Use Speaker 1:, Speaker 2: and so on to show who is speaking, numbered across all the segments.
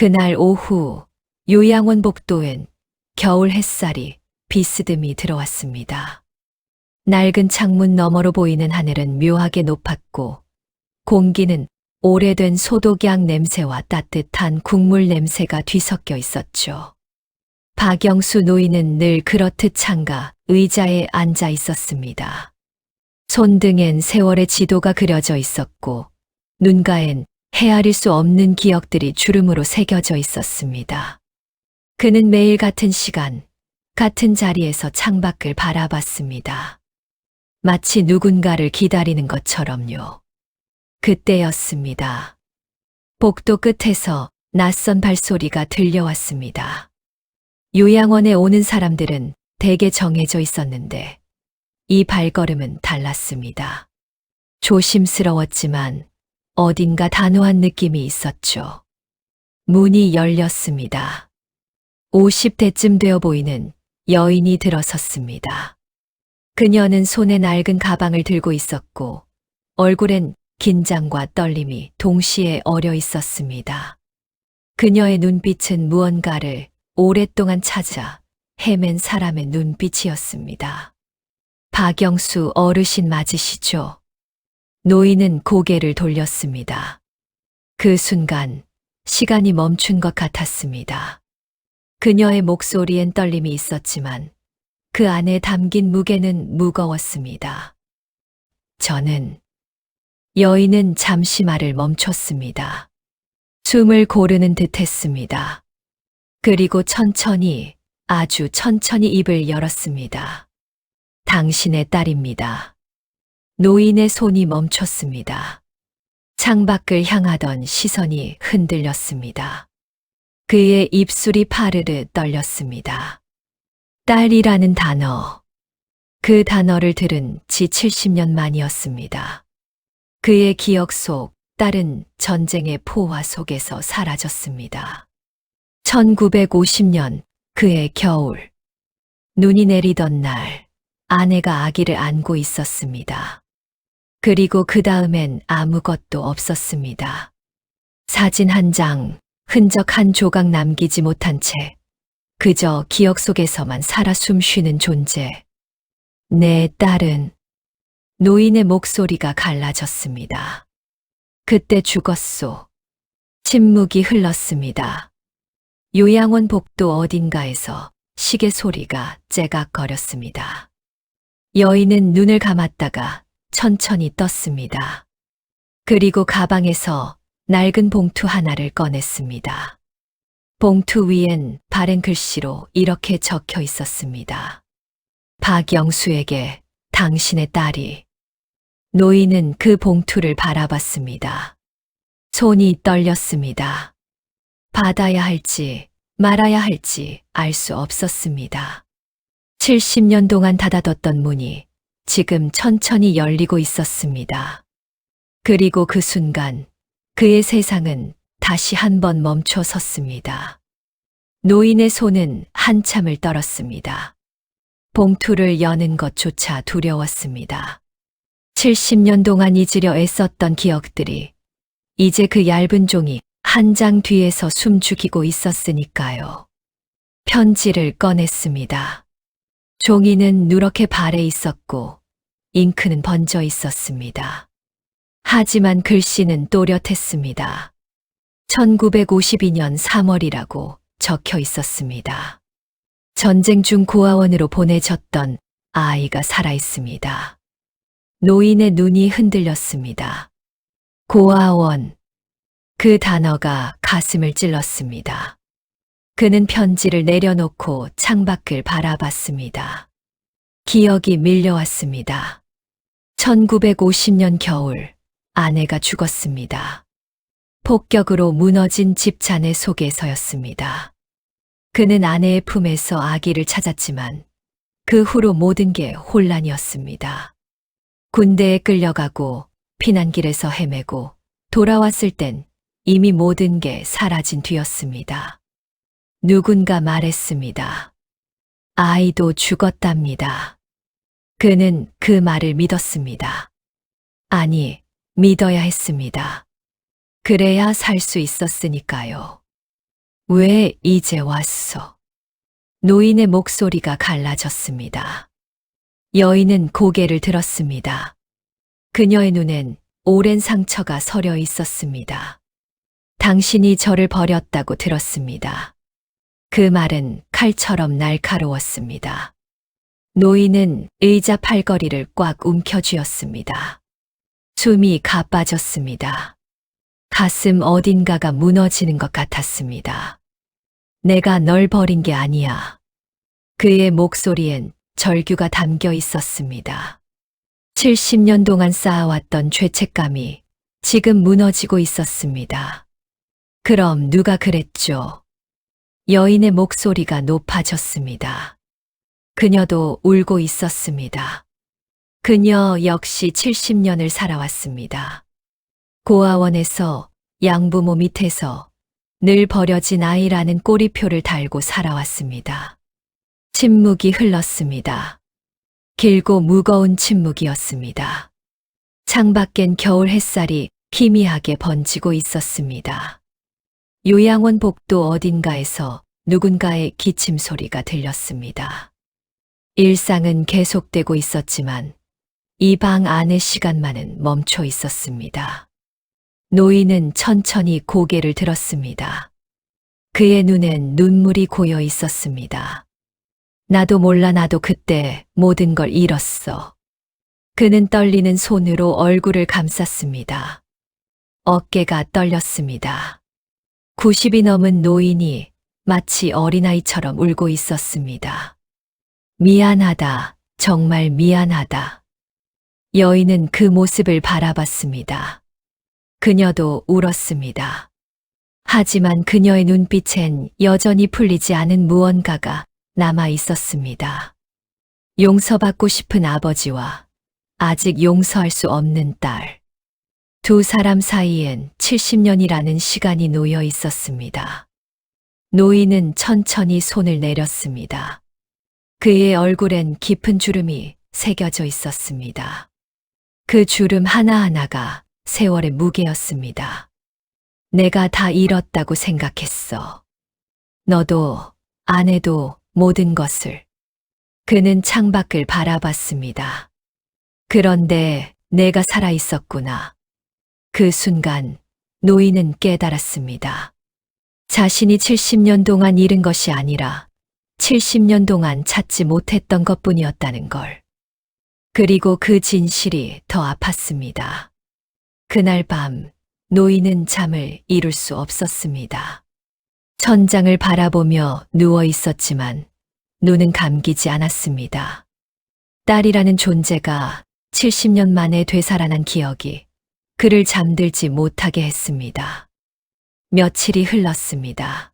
Speaker 1: 그날 오후 요양원 복도엔 겨울 햇살이 비스듬히 들어왔습니다. 낡은 창문 너머로 보이는 하늘은 묘하게 높았고 공기는 오래된 소독약 냄새와 따뜻한 국물 냄새가 뒤섞여 있었죠. 박영수 노인은 늘 그렇듯 창가 의자에 앉아 있었습니다. 손등엔 세월의 지도가 그려져 있었고 눈가엔 헤아릴 수 없는 기억들이 주름으로 새겨져 있었습니다. 그는 매일 같은 시간, 같은 자리에서 창밖을 바라봤습니다. 마치 누군가를 기다리는 것처럼요. 그때였습니다. 복도 끝에서 낯선 발소리가 들려왔습니다. 요양원에 오는 사람들은 대개 정해져 있었는데 이 발걸음은 달랐습니다. 조심스러웠지만 어딘가 단호한 느낌이 있었죠. 문이 열렸습니다. 50대쯤 되어 보이는 여인이 들어섰습니다. 그녀는 손에 낡은 가방을 들고 있었고 얼굴엔 긴장과 떨림이 동시에 어려 있었습니다. 그녀의 눈빛은 무언가를 오랫동안 찾아 헤맨 사람의 눈빛이었습니다. 박영수 어르신 맞으시죠? 노인은 고개를 돌렸습니다. 그 순간 시간이 멈춘 것 같았습니다. 그녀의 목소리엔 떨림이 있었지만 그 안에 담긴 무게는 무거웠습니다. 여인은 잠시 말을 멈췄습니다. 숨을 고르는 듯 했습니다. 그리고 천천히, 아주 천천히 입을 열었습니다. 당신의 딸입니다. 노인의 손이 멈췄습니다. 창밖을 향하던 시선이 흔들렸습니다. 그의 입술이 파르르 떨렸습니다. 딸이라는 단어. 그 단어를 들은 지 70년 만이었습니다. 그의 기억 속 딸은 전쟁의 포화 속에서 사라졌습니다. 1950년 그의 겨울. 눈이 내리던 날 아내가 아기를 안고 있었습니다. 그리고 그 다음엔 아무것도 없었습니다. 사진 한 장, 흔적 한 조각 남기지 못한 채 그저 기억 속에서만 살아 숨쉬는 존재. 내 딸은 노인의 목소리가 갈라졌습니다. 그때 죽었소. 침묵이 흘렀습니다. 요양원 복도 어딘가에서 시계 소리가 째각거렸습니다. 여인은 눈을 감았다가 천천히 떴습니다. 그리고 가방에서 낡은 봉투 하나를 꺼냈습니다. 봉투 위엔 바른 글씨로 이렇게 적혀 있었습니다. 박영수에게 당신의 딸이. 노인은 그 봉투를 바라봤습니다. 손이 떨렸습니다. 받아야 할지 말아야 할지 알 수 없었습니다. 70년 동안 닫아뒀던 문이 지금 천천히 열리고 있었습니다. 그리고 그 순간 그의 세상은 다시 한번 멈춰 섰습니다. 노인의 손은 한참을 떨었습니다. 봉투를 여는 것조차 두려웠습니다. 70년 동안 잊으려 애썼던 기억들이 이제 그 얇은 종이 한 장 뒤에서 숨죽이고 있었으니까요. 편지를 꺼냈습니다. 종이는 누렇게 발에 있었고 잉크는 번져 있었습니다. 하지만 글씨는 또렷했습니다. 1952년 3월이라고 적혀 있었습니다. 전쟁 중 고아원으로 보내졌던 아이가 살아 있습니다. 노인의 눈이 흔들렸습니다. 고아원. 그 단어가 가슴을 찔렀습니다. 그는 편지를 내려놓고 창밖을 바라봤습니다. 기억이 밀려왔습니다. 1950년 겨울, 아내가 죽었습니다. 폭격으로 무너진 집 잔해 속에서였습니다. 그는 아내의 품에서 아기를 찾았지만 그 후로 모든 게 혼란이었습니다. 군대에 끌려가고 피난길에서 헤매고 돌아왔을 땐 이미 모든 게 사라진 뒤였습니다. 누군가 말했습니다. 아이도 죽었답니다. 그는 그 말을 믿었습니다. 아니, 믿어야 했습니다. 그래야 살 수 있었으니까요. 왜 이제 왔어? 노인의 목소리가 갈라졌습니다. 여인은 고개를 들었습니다. 그녀의 눈엔 오랜 상처가 서려 있었습니다. 당신이 저를 버렸다고 들었습니다. 그 말은 칼처럼 날카로웠습니다. 노인은 의자 팔걸이를 꽉 움켜쥐었습니다. 숨이 가빠졌습니다. 가슴 어딘가가 무너지는 것 같았습니다. 내가 널 버린 게 아니야. 그의 목소리엔 절규가 담겨 있었습니다. 70년 동안 쌓아왔던 죄책감이 지금 무너지고 있었습니다. 그럼 누가 그랬죠? 여인의 목소리가 높아졌습니다. 그녀도 울고 있었습니다. 그녀 역시 70년을 살아왔습니다. 고아원에서 양부모 밑에서 늘 버려진 아이라는 꼬리표를 달고 살아왔습니다. 침묵이 흘렀습니다. 길고 무거운 침묵이었습니다. 창밖엔 겨울 햇살이 희미하게 번지고 있었습니다. 요양원 복도 어딘가에서 누군가의 기침 소리가 들렸습니다. 일상은 계속되고 있었지만 이 방 안의 시간만은 멈춰 있었습니다. 노인은 천천히 고개를 들었습니다. 그의 눈엔 눈물이 고여 있었습니다. 나도 몰라 나도 그때 모든 걸 잃었어. 그는 떨리는 손으로 얼굴을 감쌌습니다. 어깨가 떨렸습니다. 90이 넘은 노인이 마치 어린아이처럼 울고 있었습니다. 미안하다, 정말 미안하다. 여인은 그 모습을 바라봤습니다. 그녀도 울었습니다. 하지만 그녀의 눈빛엔 여전히 풀리지 않은 무언가가 남아 있었습니다. 용서받고 싶은 아버지와 아직 용서할 수 없는 딸. 두 사람 사이엔 70년이라는 시간이 놓여 있었습니다. 노인은 천천히 손을 내렸습니다. 그의 얼굴엔 깊은 주름이 새겨져 있었습니다. 그 주름 하나하나가 세월의 무게였습니다. 내가 다 잃었다고 생각했어. 너도, 아내도, 모든 것을. 그는 창밖을 바라봤습니다. 그런데 내가 살아 있었구나. 그 순간 노인은 깨달았습니다. 자신이 70년 동안 잃은 것이 아니라 70년 동안 찾지 못했던 것뿐이었다는 걸. 그리고 그 진실이 더 아팠습니다. 그날 밤 노인은 잠을 이룰 수 없었습니다. 천장을 바라보며 누워 있었지만 눈은 감기지 않았습니다. 딸이라는 존재가 70년 만에 되살아난 기억이 그를 잠들지 못하게 했습니다. 며칠이 흘렀습니다.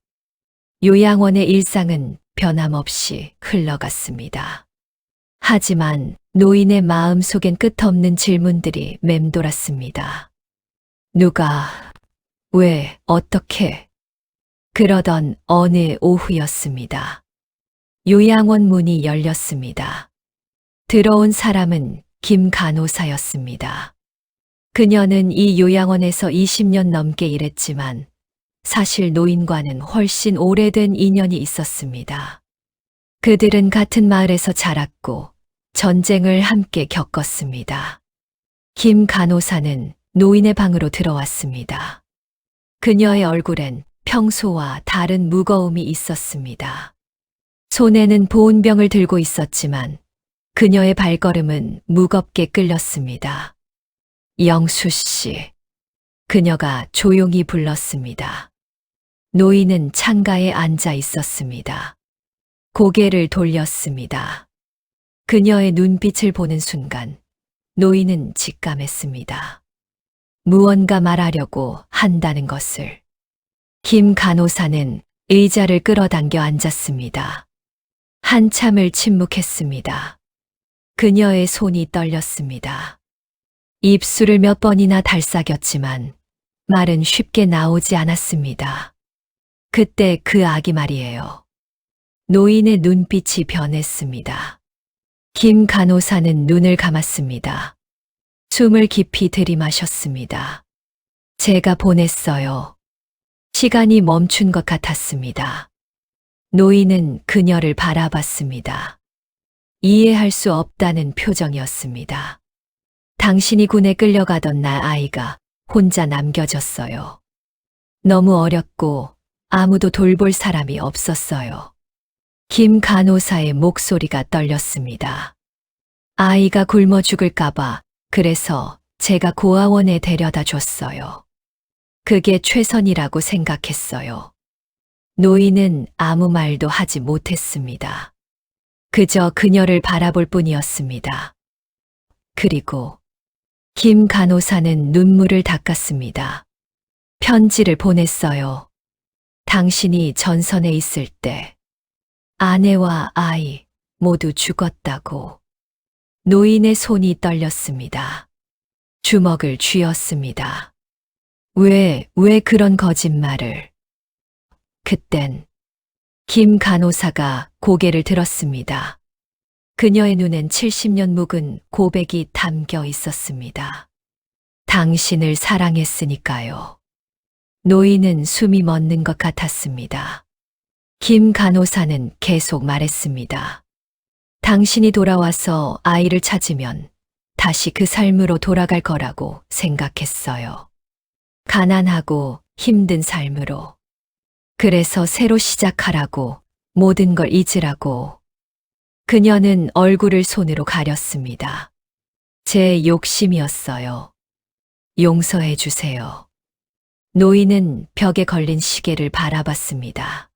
Speaker 1: 요양원의 일상은 변함없이 흘러갔습니다. 하지만 노인의 마음 속엔 끝없는 질문들이 맴돌았습니다. 누가, 왜, 어떻게? 그러던 어느 오후였습니다. 요양원 문이 열렸습니다. 들어온 사람은 김 간호사였습니다. 그녀는 이 요양원에서 20년 넘게 일했지만 사실 노인과는 훨씬 오래된 인연이 있었습니다. 그들은 같은 마을에서 자랐고 전쟁을 함께 겪었습니다. 김 간호사는 노인의 방으로 들어왔습니다. 그녀의 얼굴엔 평소와 다른 무거움이 있었습니다. 손에는 보온병을 들고 있었지만 그녀의 발걸음은 무겁게 끌렸습니다. 영수 씨. 그녀가 조용히 불렀습니다. 노인은 창가에 앉아 있었습니다. 고개를 돌렸습니다. 그녀의 눈빛을 보는 순간 노인은 직감했습니다. 무언가 말하려고 한다는 것을. 김 간호사는 의자를 끌어당겨 앉았습니다. 한참을 침묵했습니다. 그녀의 손이 떨렸습니다. 입술을 몇 번이나 달싹였지만 말은 쉽게 나오지 않았습니다. 그때 그 아기 말이에요. 노인의 눈빛이 변했습니다. 김 간호사는 눈을 감았습니다. 숨을 깊이 들이마셨습니다. 제가 보냈어요. 시간이 멈춘 것 같았습니다. 노인은 그녀를 바라봤습니다. 이해할 수 없다는 표정이었습니다. 당신이 군에 끌려가던 날 아이가 혼자 남겨졌어요. 너무 어렸고 아무도 돌볼 사람이 없었어요. 김 간호사의 목소리가 떨렸습니다. 아이가 굶어 죽을까봐 그래서 제가 고아원에 데려다 줬어요. 그게 최선이라고 생각했어요. 노인은 아무 말도 하지 못했습니다. 그저 그녀를 바라볼 뿐이었습니다. 그리고 김 간호사는 눈물을 닦았습니다. 편지를 보냈어요. 당신이 전선에 있을 때 아내와 아이 모두 죽었다고. 노인의 손이 떨렸습니다. 주먹을 쥐었습니다. 왜 그런 거짓말을? 그땐 김 간호사가 고개를 들었습니다. 그녀의 눈엔 70년 묵은 고백이 담겨 있었습니다. 당신을 사랑했으니까요. 노인은 숨이 멎는 것 같았습니다. 김 간호사는 계속 말했습니다. 당신이 돌아와서 아이를 찾으면 다시 그 삶으로 돌아갈 거라고 생각했어요. 가난하고 힘든 삶으로. 그래서 새로 시작하라고, 모든 걸 잊으라고. 그녀는 얼굴을 손으로 가렸습니다. 제 욕심이었어요. 용서해 주세요. 노인은 벽에 걸린 시계를 바라봤습니다.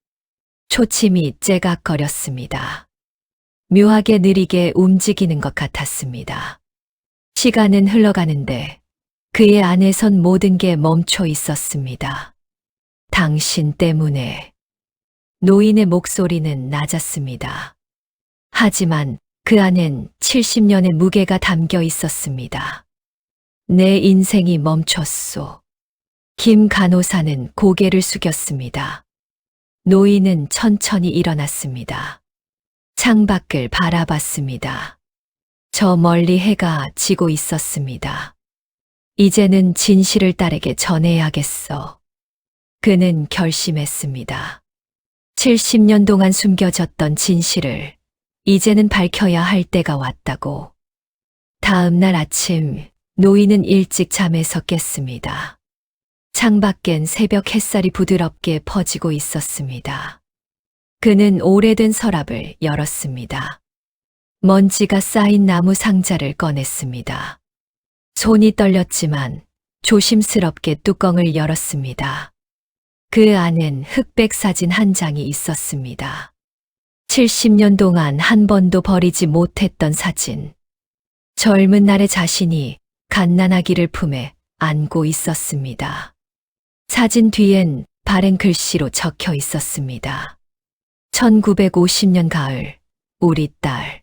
Speaker 1: 초침이 째각거렸습니다. 묘하게 느리게 움직이는 것 같았습니다. 시간은 흘러가는데 그의 안에선 모든 게 멈춰 있었습니다. 당신 때문에. 노인의 목소리는 낮았습니다. 하지만 그 안엔 70년의 무게가 담겨 있었습니다. 내 인생이 멈췄소. 김 간호사는 고개를 숙였습니다. 노인은 천천히 일어났습니다. 창밖을 바라봤습니다. 저 멀리 해가 지고 있었습니다. 이제는 진실을 딸에게 전해야겠어. 그는 결심했습니다. 70년 동안 숨겨졌던 진실을 이제는 밝혀야 할 때가 왔다고. 다음 날 아침 노인은 일찍 잠에서 깼습니다. 창밖엔 새벽 햇살이 부드럽게 퍼지고 있었습니다. 그는 오래된 서랍을 열었습니다. 먼지가 쌓인 나무 상자를 꺼냈습니다. 손이 떨렸지만 조심스럽게 뚜껑을 열었습니다. 그 안엔 흑백 사진 한 장이 있었습니다. 70년 동안 한 번도 버리지 못했던 사진. 젊은 날의 자신이 갓난아기를 품에 안고 있었습니다. 사진 뒤엔 바른 글씨로 적혀 있었습니다. 1950년 가을, 우리 딸.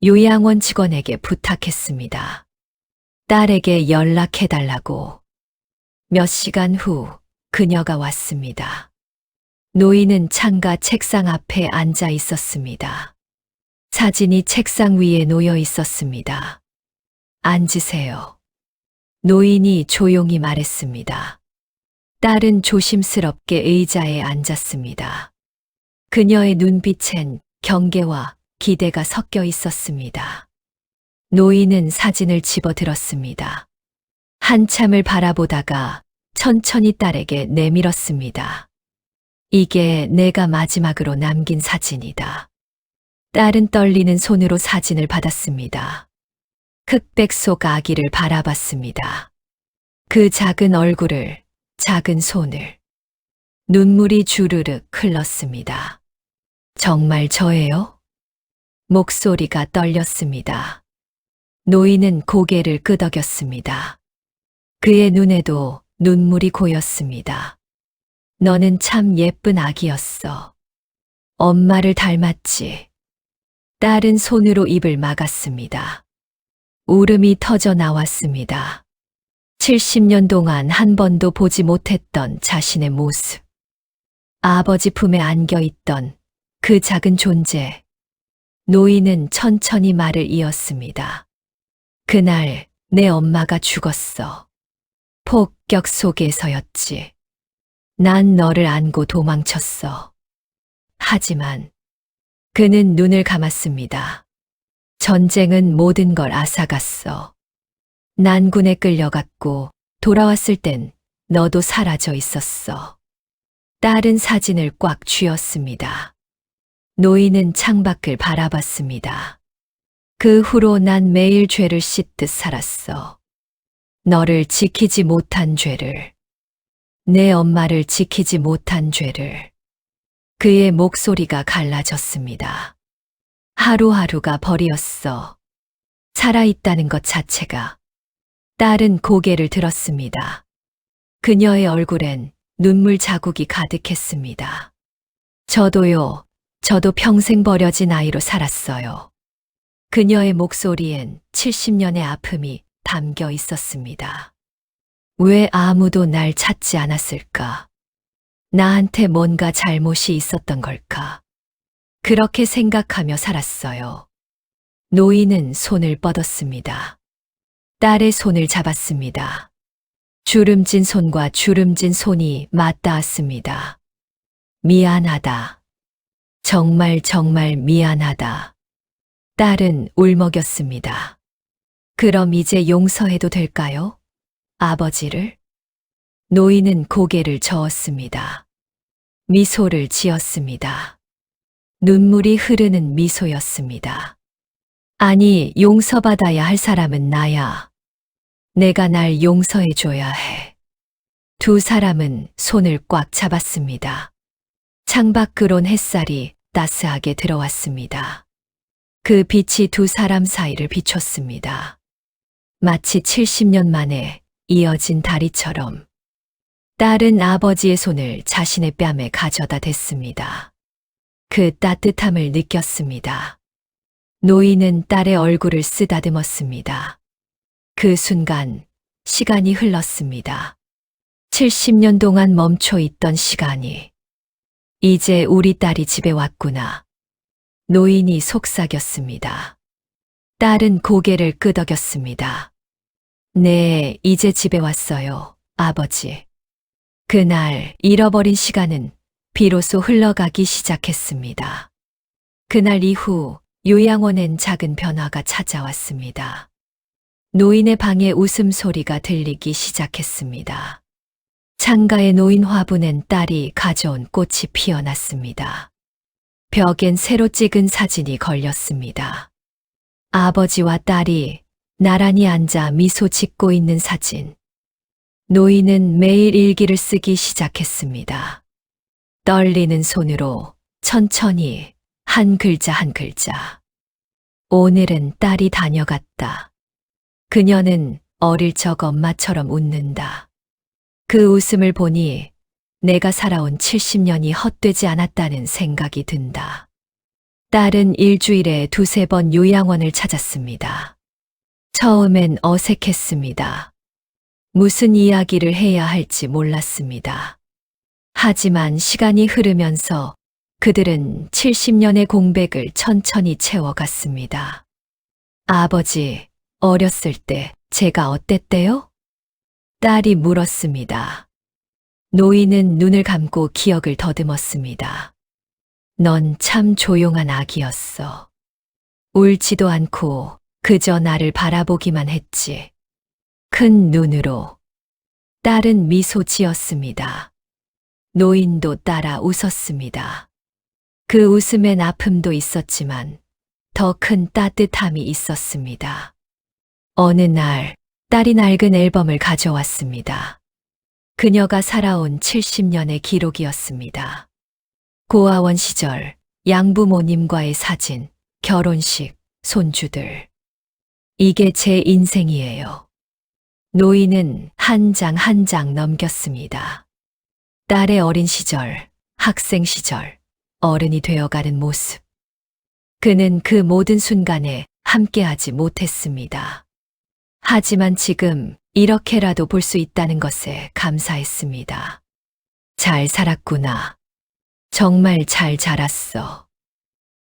Speaker 1: 요양원 직원에게 부탁했습니다. 딸에게 연락해달라고. 몇 시간 후 그녀가 왔습니다. 노인은 창가 책상 앞에 앉아 있었습니다. 사진이 책상 위에 놓여 있었습니다. 앉으세요. 노인이 조용히 말했습니다. 딸은 조심스럽게 의자에 앉았습니다. 그녀의 눈빛엔 경계와 기대가 섞여 있었습니다. 노인은 사진을 집어들었습니다. 한참을 바라보다가 천천히 딸에게 내밀었습니다. 이게 내가 마지막으로 남긴 사진이다. 딸은 떨리는 손으로 사진을 받았습니다. 흑백 속 아기를 바라봤습니다. 그 작은 얼굴을, 작은 손을. 눈물이 주르륵 흘렀습니다. 정말 저예요? 목소리가 떨렸습니다. 노인은 고개를 끄덕였습니다. 그의 눈에도 눈물이 고였습니다. 너는 참 예쁜 아기였어. 엄마를 닮았지. 딸은 손으로 입을 막았습니다. 울음이 터져 나왔습니다. 70년 동안 한 번도 보지 못했던 자신의 모습. 아버지 품에 안겨 있던 그 작은 존재. 노인은 천천히 말을 이었습니다. 그날 내 엄마가 죽었어. 폭격 속에서였지. 난 너를 안고 도망쳤어. 하지만 그는 눈을 감았습니다. 전쟁은 모든 걸 앗아갔어. 난군에 끌려갔고 돌아왔을 땐 너도 사라져 있었어. 딸은 사진을 꽉 쥐었습니다. 노인은 창밖을 바라봤습니다. 그 후로 난 매일 죄를 씻듯 살았어. 너를 지키지 못한 죄를, 내 엄마를 지키지 못한 죄를. 그의 목소리가 갈라졌습니다. 하루하루가 벌이었어. 살아있다는 것 자체가. 딸은 고개를 들었습니다. 그녀의 얼굴엔 눈물 자국이 가득했습니다. 저도요, 저도 평생 버려진 아이로 살았어요. 그녀의 목소리엔 70년의 아픔이 담겨 있었습니다. 왜 아무도 날 찾지 않았을까? 나한테 뭔가 잘못이 있었던 걸까? 그렇게 생각하며 살았어요. 노인은 손을 뻗었습니다. 딸의 손을 잡았습니다. 주름진 손과 주름진 손이 맞닿았습니다. 미안하다. 정말 정말 미안하다. 딸은 울먹였습니다. 그럼 이제 용서해도 될까요? 아버지를? 노인은 고개를 저었습니다. 미소를 지었습니다. 눈물이 흐르는 미소였습니다. 아니, 용서받아야 할 사람은 나야. 내가 날 용서해줘야 해. 두 사람은 손을 꽉 잡았습니다. 창밖으론 햇살이 따스하게 들어왔습니다. 그 빛이 두 사람 사이를 비췄습니다. 마치 70년 만에 이어진 다리처럼. 딸은 아버지의 손을 자신의 뺨에 가져다 댔습니다. 그 따뜻함을 느꼈습니다. 노인은 딸의 얼굴을 쓰다듬었습니다. 그 순간 시간이 흘렀습니다. 70년 동안 멈춰 있던 시간이. 이제 우리 딸이 집에 왔구나. 노인이 속삭였습니다. 딸은 고개를 끄덕였습니다. 네, 이제 집에 왔어요, 아버지. 그날 잃어버린 시간은 비로소 흘러가기 시작했습니다. 그날 이후 요양원엔 작은 변화가 찾아왔습니다. 노인의 방에 웃음소리가 들리기 시작했습니다. 창가에 놓인 화분엔 딸이 가져온 꽃이 피어났습니다. 벽엔 새로 찍은 사진이 걸렸습니다. 아버지와 딸이 나란히 앉아 미소 짓고 있는 사진. 노인은 매일 일기를 쓰기 시작했습니다. 떨리는 손으로 천천히 한 글자 한 글자. 오늘은 딸이 다녀갔다. 그녀는 어릴 적 엄마처럼 웃는다. 그 웃음을 보니 내가 살아온 70년이 헛되지 않았다는 생각이 든다. 딸은 일주일에 두세 번 요양원을 찾았습니다. 처음엔 어색했습니다. 무슨 이야기를 해야 할지 몰랐습니다. 하지만 시간이 흐르면서 그들은 70년의 공백을 천천히 채워갔습니다. 아버지, 어렸을 때 제가 어땠대요? 딸이 물었습니다. 노인은 눈을 감고 기억을 더듬었습니다. 넌 참 조용한 아기였어. 울지도 않고 그저 나를 바라보기만 했지. 큰 눈으로. 딸은 미소 지었습니다. 노인도 따라 웃었습니다. 그 웃음엔 아픔도 있었지만 더 큰 따뜻함이 있었습니다. 어느 날 딸이 낡은 앨범을 가져왔습니다. 그녀가 살아온 70년의 기록이었습니다. 고아원 시절, 양부모님과의 사진, 결혼식, 손주들. 이게 제 인생이에요. 노인은 한 장 한 장 넘겼습니다. 딸의 어린 시절, 학생 시절, 어른이 되어가는 모습. 그는 그 모든 순간에 함께하지 못했습니다. 하지만 지금 이렇게라도 볼 수 있다는 것에 감사했습니다. 잘 살았구나. 정말 잘 자랐어.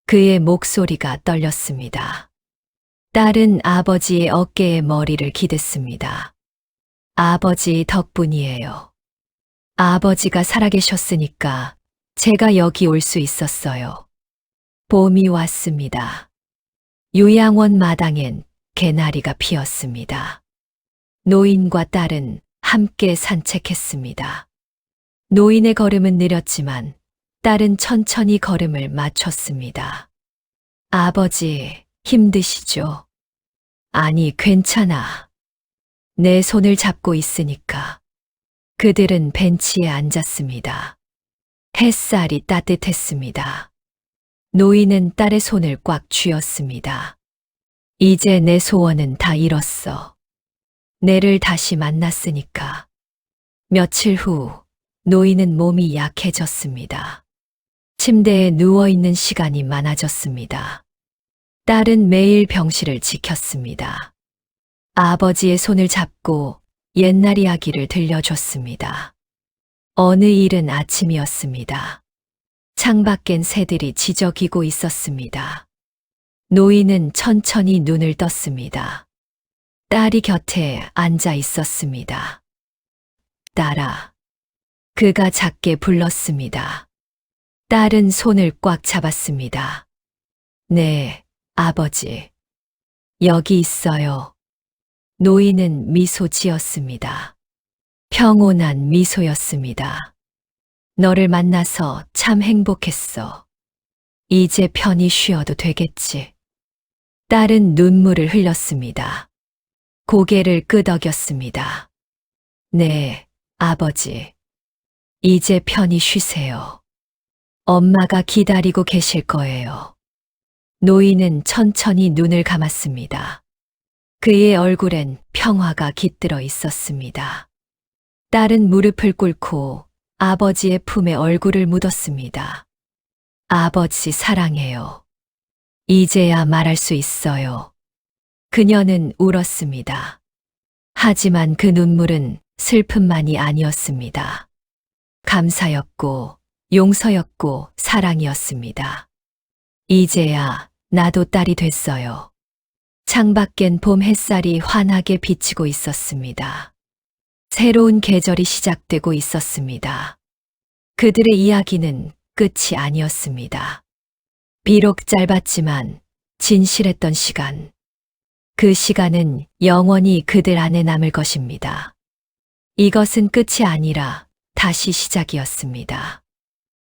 Speaker 1: 그의 목소리가 떨렸습니다. 딸은 아버지의 어깨에 머리를 기댔습니다. 아버지 덕분이에요. 아버지가 살아계셨으니까 제가 여기 올 수 있었어요. 봄이 왔습니다. 요양원 마당엔 개나리가 피었습니다. 노인과 딸은 함께 산책했습니다. 노인의 걸음은 느렸지만 딸은 천천히 걸음을 맞췄습니다. 아버지, 힘드시죠? 아니, 괜찮아. 내 손을 잡고 있으니까. 그들은 벤치에 앉았습니다. 햇살이 따뜻했습니다. 노인은 딸의 손을 꽉 쥐었습니다. 이제 내 소원은 다 이뤘어. 내를 다시 만났으니까. 며칠 후 노인은 몸이 약해졌습니다. 침대에 누워있는 시간이 많아졌습니다. 딸은 매일 병실을 지켰습니다. 아버지의 손을 잡고 옛날 이야기를 들려줬습니다. 어느 이른 아침이었습니다. 창밖엔 새들이 지저귀고 있었습니다. 노인은 천천히 눈을 떴습니다. 딸이 곁에 앉아 있었습니다. 딸아. 그가 작게 불렀습니다. 딸은 손을 꽉 잡았습니다. 네, 아버지. 여기 있어요. 노인은 미소 지었습니다. 평온한 미소였습니다. 너를 만나서 참 행복했어. 이제 편히 쉬어도 되겠지. 딸은 눈물을 흘렸습니다. 고개를 끄덕였습니다. 네, 아버지. 이제 편히 쉬세요. 엄마가 기다리고 계실 거예요. 노인은 천천히 눈을 감았습니다. 그의 얼굴엔 평화가 깃들어 있었습니다. 딸은 무릎을 꿇고 아버지의 품에 얼굴을 묻었습니다. 아버지 사랑해요. 이제야 말할 수 있어요. 그녀는 울었습니다. 하지만 그 눈물은 슬픔만이 아니었습니다. 감사였고, 용서였고, 사랑이었습니다. 이제야 나도 딸이 됐어요. 창밖엔 봄 햇살이 환하게 비치고 있었습니다. 새로운 계절이 시작되고 있었습니다. 그들의 이야기는 끝이 아니었습니다. 비록 짧았지만 진실했던 시간. 그 시간은 영원히 그들 안에 남을 것입니다. 이것은 끝이 아니라 다시 시작이었습니다.